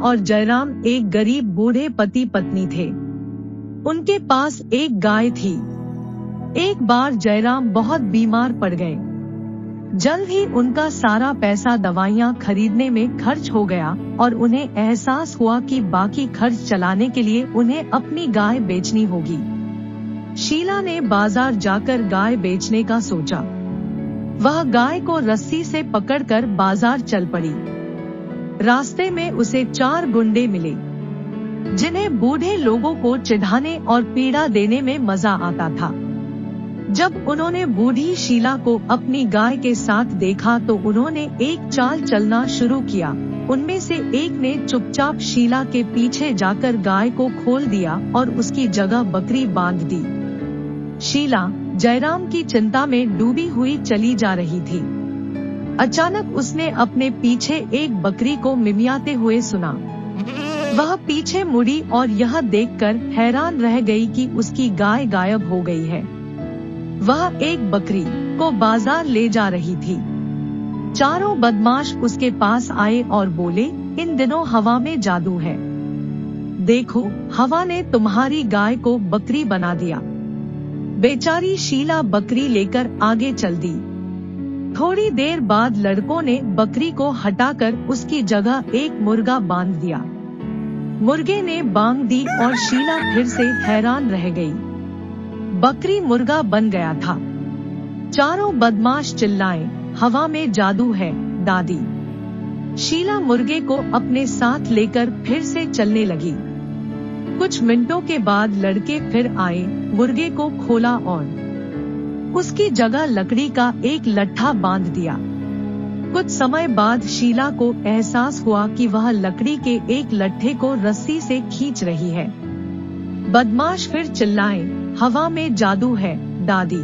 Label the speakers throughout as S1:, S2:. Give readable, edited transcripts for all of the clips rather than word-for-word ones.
S1: और जयराम एक गरीब बूढ़े पति पत्नी थे। उनके पास एक गाय थी। एक बार जयराम बहुत बीमार पड़ गए। जल्द ही उनका सारा पैसा दवाइयाँ खरीदने में खर्च हो गया और उन्हें एहसास हुआ कि बाकी खर्च चलाने के लिए उन्हें अपनी गाय बेचनी होगी। शीला ने बाजार जाकर गाय बेचने का सोचा। वह गाय को रस्सी से पकड़कर बाजार चल पड़ी। रास्ते में उसे 4 गुंडे मिले, जिन्हें बूढ़े लोगों को चिढ़ाने और पीड़ा देने में मजा आता था। जब उन्होंने बूढ़ी शीला को अपनी गाय के साथ देखा तो उन्होंने एक चाल चलना शुरू किया। उनमें से एक ने चुपचाप शीला के पीछे जाकर गाय को खोल दिया और उसकी जगह बकरी बांध दी। शीला जयराम की चिंता में डूबी हुई चली जा रही थी। अचानक उसने अपने पीछे एक बकरी को मिमियाते हुए सुना। वह पीछे मुड़ी और यह देखकर हैरान रह गई कि उसकी गाय गायब हो गई है। वह एक बकरी को बाजार ले जा रही थी। चारों बदमाश उसके पास आए और बोले, इन दिनों हवा में जादू है। देखो, हवा ने तुम्हारी गाय को बकरी बना दिया। बेचारी शीला बकरी लेकर आगे चल दी। थोड़ी देर बाद लड़कों ने बकरी को हटाकर उसकी जगह एक मुर्गा बांध दिया। मुर्गे ने बांग दी और शीला फिर से हैरान रह गई। बकरी मुर्गा बन गया था। चारों बदमाश चिल्लाए, हवा में जादू है दादी। शीला मुर्गे को अपने साथ लेकर फिर से चलने लगी। कुछ मिनटों के बाद लड़के फिर आए, मुर्गे को खोला और उसकी जगह लकड़ी का एक लट्ठा बांध दिया। कुछ समय बाद शीला को एहसास हुआ कि वह लकड़ी के एक लट्ठे को रस्सी से खींच रही है। बदमाश फिर चिल्लाए, हवा में जादू है दादी।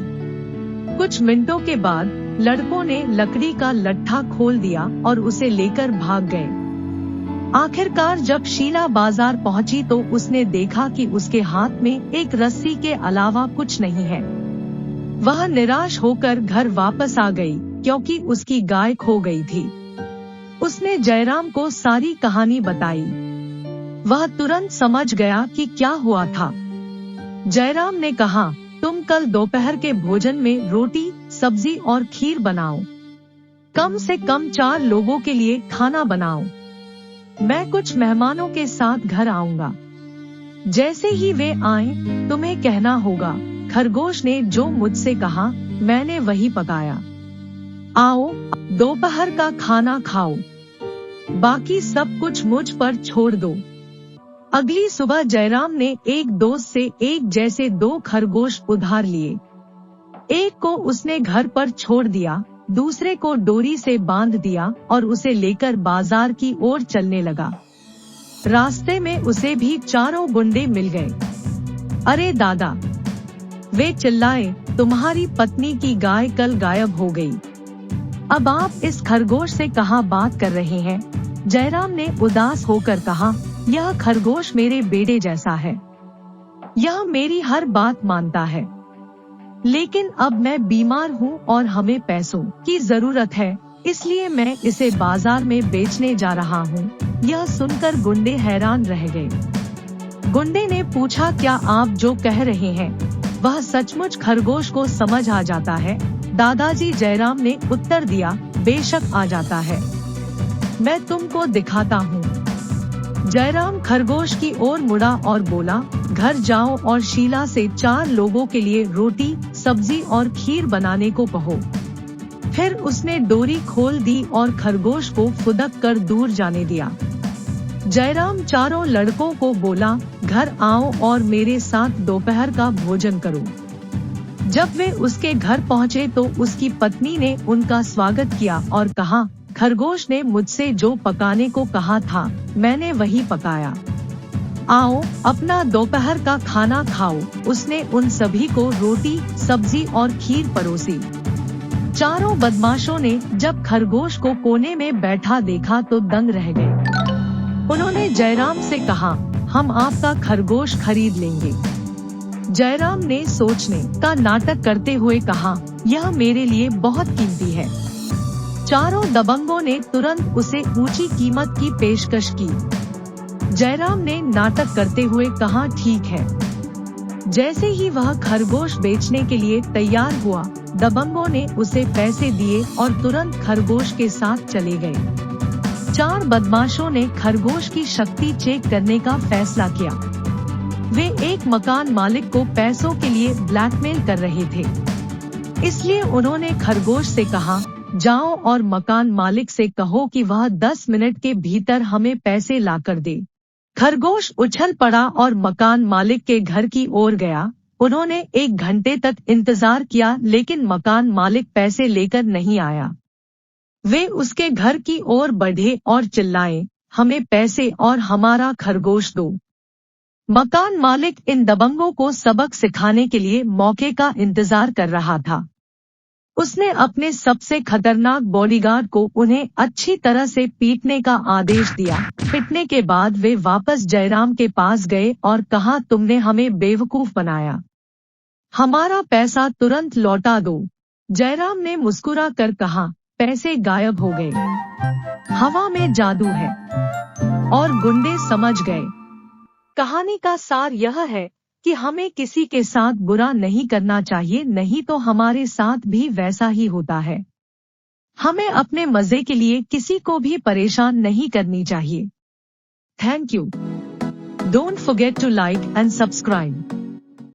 S1: कुछ मिनटों के बाद लड़कों ने लकड़ी का लट्ठा खोल दिया और उसे लेकर भाग गए। आखिरकार जब शीला बाजार पहुंची तो उसने देखा कि उसके हाथ में एक रस्सी के अलावा कुछ नहीं है। वह निराश होकर घर वापस आ गई क्योंकि उसकी गाय खो गई थी। उसने जयराम को सारी कहानी बताई। वह तुरंत समझ गया कि क्या हुआ था। जयराम ने कहा, तुम कल दोपहर के भोजन में रोटी, सब्जी और खीर बनाओ। कम से कम 4 लोगों के लिए खाना बनाओ। मैं कुछ मेहमानों के साथ घर आऊंगा। जैसे ही वे आएं, तुम्हें कहना होगा, खरगोश ने जो मुझसे कहा मैंने वही पकाया। आओ, दोपहर का खाना खाओ। बाकी सब कुछ मुझ पर छोड़ दो। अगली सुबह जयराम ने एक दोस्त से एक जैसे 2 खरगोश उधार लिए। एक को उसने घर पर छोड़ दिया, दूसरे को डोरी से बांध दिया और उसे लेकर बाजार की ओर चलने लगा। रास्ते में उसे भी 4 गुंडे मिल गए। अरे दादा, वे चिल्लाए, तुम्हारी पत्नी की गाय कल गायब हो गई। अब आप इस खरगोश से कहाँ बात कर रहे हैं? जयराम ने उदास होकर कहा, यह खरगोश मेरे बेटे जैसा है। यह मेरी हर बात मानता है। लेकिन अब मैं बीमार हूँ और हमें पैसों की जरूरत है, इसलिए मैं इसे बाजार में बेचने जा रहा हूँ। यह सुनकर गुंडे हैरान रह गए। गुंडे ने पूछा, क्या आप जो कह रहे हैं वह सचमुच खरगोश को समझ आ जाता है? दादाजी, जयराम ने उत्तर दिया, बेशक आ जाता है। मैं तुमको दिखाता हूँ। जयराम खरगोश की ओर मुड़ा और बोला, घर जाओ और शीला से 4 लोगों के लिए रोटी, सब्जी और खीर बनाने को कहो। फिर उसने डोरी खोल दी और खरगोश को फुदक कर दूर जाने दिया। जयराम 4 लड़कों को बोला, घर आओ और मेरे साथ दोपहर का भोजन करो। जब वे उसके घर पहुँचे तो उसकी पत्नी ने उनका स्वागत किया और कहा, खरगोश ने मुझसे जो पकाने को कहा था मैंने वही पकाया। आओ, अपना दोपहर का खाना खाओ। उसने उन सभी को रोटी, सब्जी और खीर परोसी। 4 बदमाशों ने जब खरगोश को कोने में बैठा देखा तो दंग रह गए। उन्होंने जयराम से कहा, हम आपका खरगोश खरीद लेंगे। जयराम ने सोचने का नाटक करते हुए कहा, यह मेरे लिए बहुत कीमती है। 4 दबंगों ने तुरंत उसे ऊंची कीमत की पेशकश की। जयराम ने नाटक करते हुए कहा, ठीक है। जैसे ही वह खरगोश बेचने के लिए तैयार हुआ, दबंगों ने उसे पैसे दिए और तुरंत खरगोश के साथ चले गए। 4 बदमाशों ने खरगोश की शक्ति चेक करने का फैसला किया। वे एक मकान मालिक को पैसों के लिए ब्लैकमेल कर रहे थे, इसलिए उन्होंने खरगोश से कहा, जाओ और मकान मालिक से कहो कि वह 10 मिनट के भीतर हमें पैसे लाकर दे। खरगोश उछल पड़ा और मकान मालिक के घर की ओर गया। उन्होंने 1 घंटे तक इंतजार किया, लेकिन मकान मालिक पैसे लेकर नहीं आया। वे उसके घर की ओर बढ़े और चिल्लाए, हमें पैसे और हमारा खरगोश दो। मकान मालिक इन दबंगों को सबक सिखाने के लिए मौके का इंतजार कर रहा था। उसने अपने सबसे खतरनाक बॉडीगार्ड को उन्हें अच्छी तरह से पीटने का आदेश दिया। पीटने के बाद वे वापस जयराम के पास गए और कहा, तुमने हमें बेवकूफ बनाया, हमारा पैसा तुरंत लौटा दो। जयराम ने मुस्कुरा कर कहा, पैसे गायब हो गए, हवा में जादू है। और गुंडे समझ गए। कहानी का सार यह है कि हमें किसी के साथ बुरा नहीं करना चाहिए, नहीं तो हमारे साथ भी वैसा ही होता है। हमें अपने मजे के लिए किसी को भी परेशान नहीं करनी चाहिए। Thank you. Don't forget to like and subscribe.